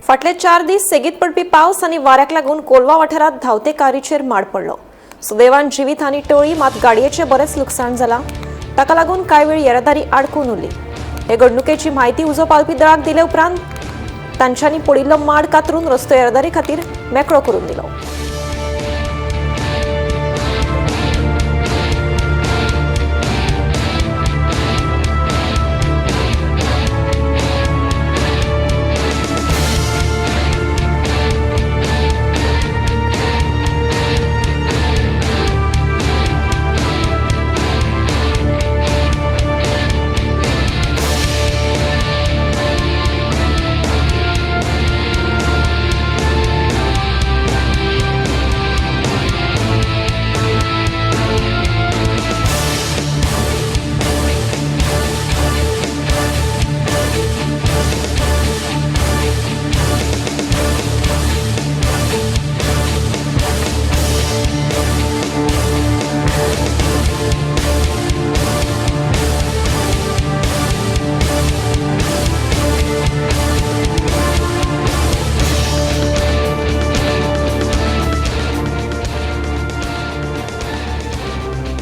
फाटले 4 दीस सेगीत पडपी पावस आनी वाऱ्याक लागून कोलवा वाठारांत धांवते कारीचेर माड पडलो। सुदैवान जिवीत आनी टोळी मात गाडयेचे बरेच लुकसाण जाला। ताका लागून कांय वेळ येरादारी आडकून उरली। हे घडणुकेची म्हायती उजो पावपी दळाक दिले उपरांत तांच्यांनी पडिल्लो माड कातरून रस्तो येरादारी खातीर मेकळो करून दिलो।